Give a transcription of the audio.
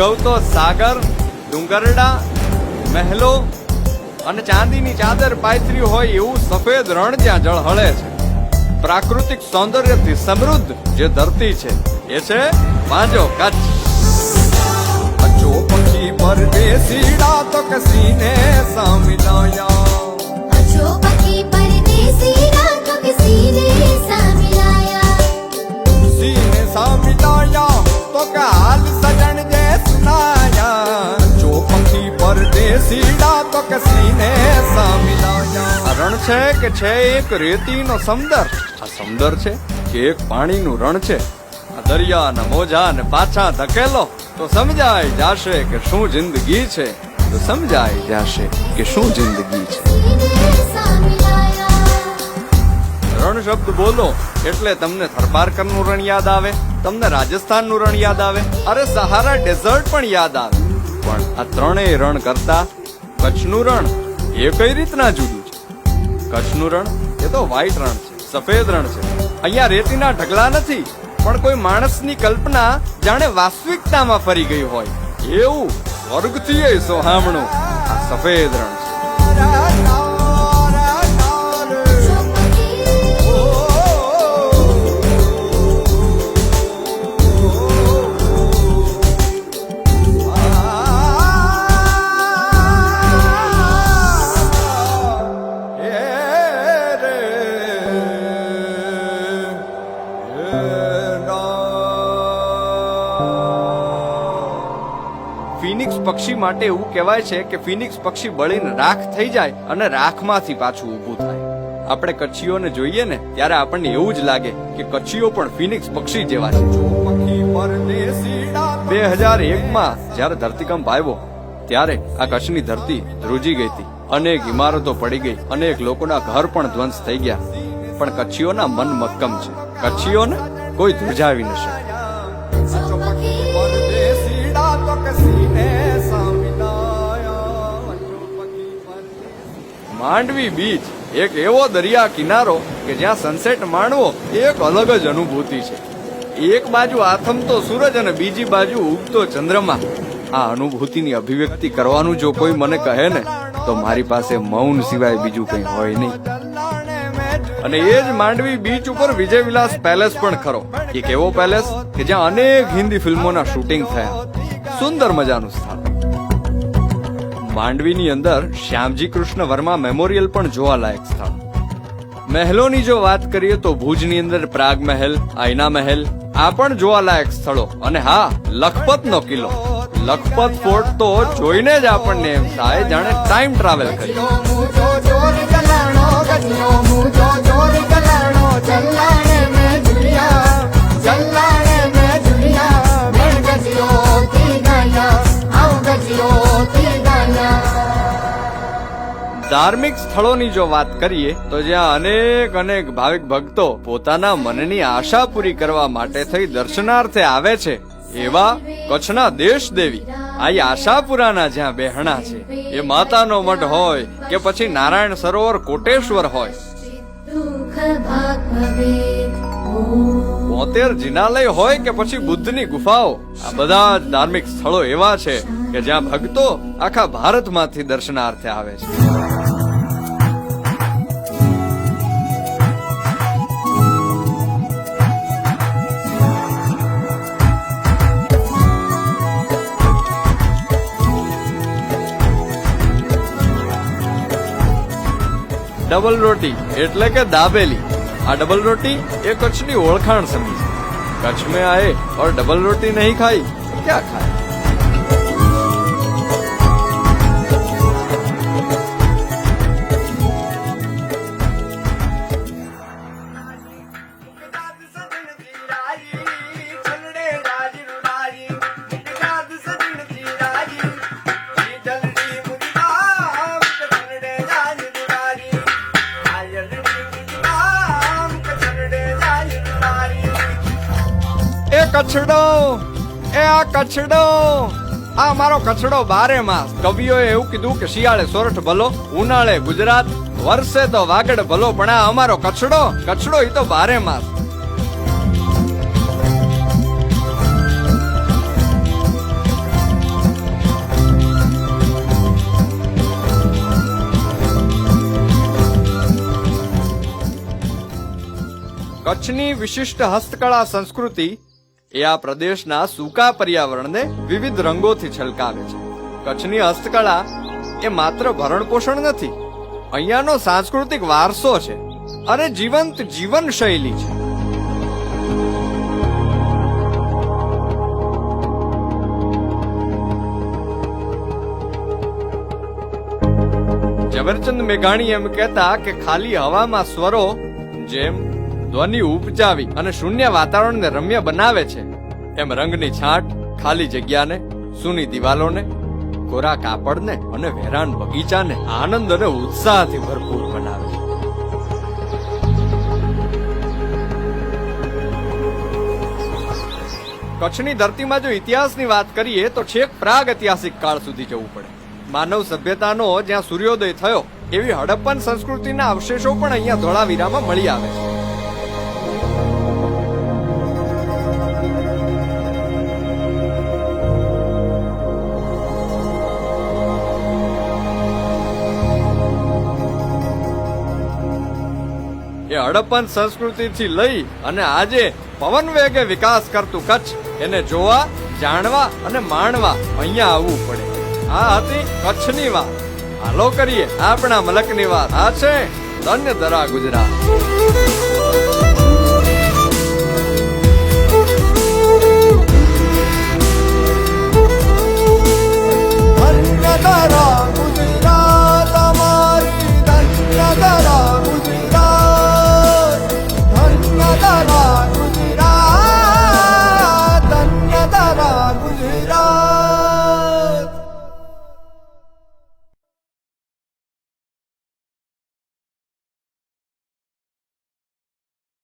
ઓઘવતો સાગર, ડુંગરડા, મહેલો અને ચાંદીની ચાદર પાથરી હોય એવું સફેદ રણ જ્યાં ઝળહળે છે. પ્રાકૃતિક સૌંદર્યથી સમૃદ્ધ જે ધરતી છે એ છે વાંજો કચ્છ. કચ્છો પક્ષી પરદેસીડા તો કસીને સામિલાયા. કચ્છો પક્ષી પરદેસીડા તો કસીને સામિલાયા. સીને સામિલાયા તો કે હાલ સજણ જે સુનાયા. કચ્છો પક્ષી પરદેસીડા તો કસીને સામિલાયા. આ રણ છે કે છે એક રેતીનો સમંદર. આ સમંદર છે કે એક પાણીનું રણ છે. આ દરિયાના મોજા ને પાછા ધકેલો તો સમજાય જાશે કે શું જિંદગી છે. તો સમજાય જાશે કે શું જિંદગી છે. રણ શબ્દ બોલો એટલે તમને થરપારકરનું રણ યાદ આવે, તમને રાજસ્થાનનું રણ યાદ આવે, અરે સહારા ડેઝર્ટ પણ યાદ આવે. પણ આ ત્રણેય રણ કરતા કચ્છનું રણ એ કઈ રીતના જુદું છે? કચ્છનું રણ એ તો વ્હાઈટ રણ છે, સફેદ રણ છે. અહીંયા રેતીના ઢગલા નથી, પણ કોઈ માણસની કલ્પના જાણે વાસ્તવિકતામાં ફરી ગઈ હોય એવું સ્વર્ગથી સોહામણું આ સફેદ રણ છે. ફિનિક્સ પક્ષી માટે એવું કહેવાય છે કે ફિનિક્સ પક્ષી બળીને રાખ થઈ જાય અને રાખમાંથી પાછું ઊભું થાય. આપણે કચ્છીઓને જોઈએ ને ત્યારે આપણને એવું જ લાગે કે કચ્છીઓ પણ ફિનિક્સ પક્ષી જેવા છે. 2001માં જ્યારે ધરતીકંપ આવ્યો ત્યારે આ કચ્છની ધરતી ધ્રુજી ગઈ હતી. અનેક ઇમારતો પડી ગઈ, અનેક લોકોના ઘર પણ ધ્વંસ થઈ ગયા. પણ કચ્છીઓના મન મક્કમ છે. કચ્છીઓને કોઈ ધ્રુજાવી ન શકે. માંડવી બીચ એક એવો દરિયા કિનારો કે જ્યાં સનસેટ માણવો એક અલગ જ અનુભૂતિ છે. એક બાજુ આથમતો સૂરજ અને બીજી બાજુ ઉગતો ચંદ્રમા. આ અનુભૂતિની અભિવ્યક્તિ કરવાનું જો કોઈ મને કહે ને તો મારી પાસે મૌન સિવાય બીજું કંઈ હોય નહીં. અને એ જ માંડવી બીચ ઉપર વિજય વિલાસ પેલેસ પણ ખરો. એક એવો પેલેસ કે જ્યાં અનેક હિન્દી ફિલ્મોના શૂટિંગ થયા. સુંદર મજાનું સ્થળ. માંડવીની અંદર શ્યામજી કૃષ્ણ વર્મા મેમોરિયલ પણ જોવાલાયક સ્થળ. મહેલોની જો વાત કરીએ તો ભુજની અંદર પ્રાગ મહેલ, આઈના મહેલ આ પણ જોવાલાયક સ્થળો. અને હા, લખપતનો કિલ્લો, લખપત ફોર્ટ તો જોઈને જ આપણને એમ થાય જાણે ટાઈમ ટ્રાવેલ કરી. ધાર્મિક સ્થળોની જો વાત કરીએ તો જ્યાં અનેક ભાવિક ભક્તો પોતાના મનની આશા પૂરી કરવા માટે થઈ દર્શનાર્થે આવે છે એવા કચ્છના દેશ દેવી આ આશાપુરાના જ્યાં બેહણા છે, એ માતાનો મઢ હોય કે પછી નારાયણ સરોવર કોટેશ્વર હોય, 72 જિનાલય હોય કે પછી બુદ્ધની ગુફાઓ, આ બધા જ ધાર્મિક સ્થળો એવા છે કે જ્યાં ભક્તો આખા ભારતમાંથી દર્શનાર્થે આવે છે. ડબલ રોટી એટલે કે દાબેલી. આ ડબલ રોટી એ કચ્છની ઓળખાણ સમજી છે. કચ્છ में आए और डबल रोटी नहीं खाई तो क्या खाए. કચ્છડો એ આ કચ્છડો, આ મારો કચ્છડો 12 માસ. કવિઓએ એવું કીધું કે શિયાળે સોરઠ ભલો, ઉનાળે ગુજરાત, વર્ષે તો વાગડ ભલો, પણ આ અમારો કચ્છડો એ તો 12 માસ. કચ્છની વિશિષ્ટ હસ્તકળા સંસ્કૃતિ એ આ પ્રદેશના સૂકા પર્યાવરણને વિવિધ રંગોથી છલકાવે છે. કચ્છની હસ્તકળા એ માત્ર ભરણપોષણ નથી, અહીંયાનો સાંસ્કૃતિક વારસો છે અને જીવંત જીવન શૈલી છે. ઝવેરચંદ મેઘાણી એમ કહેતા કે ખાલી હવામાં સ્વરો જેમ ધ્વનિ ઉપજાવી અને શૂન્ય વાતાવરણને રમ્ય બનાવે છે, એમ રંગની છાંટ ખાલી જગ્યાને, સૂની દિવાલોને, કોરા કાપડને અને વેરાન બગીચાને આનંદ અને ઉત્સાહથી ભરપૂર બનાવે છે. કચ્છની ધરતીમાં જો ઇતિહાસની વાત કરીએ તો છેક પ્રાગ ઐતિહાસિક કાળ સુધી જવું પડે. માનવ સભ્યતાનો જ્યાં સૂર્યોદય થયો એવી હડપ્પન સંસ્કૃતિના અવશેષો પણ અહીંયા ધોળાવીરામાં મળી આવે છે. એ હડપ્પન સંસ્કૃતિથી લઈ અને આજે પવન વેગે વિકાસ કરતું કચ્છ, એને જોવા, જાણવા અને માણવા અહીંયા આવવું પડે. આ હતી કચ્છની વાત. હાલો કરીએ આપણા મલકની વાત. આ છે ધન્ય ધરા ગુજરાત.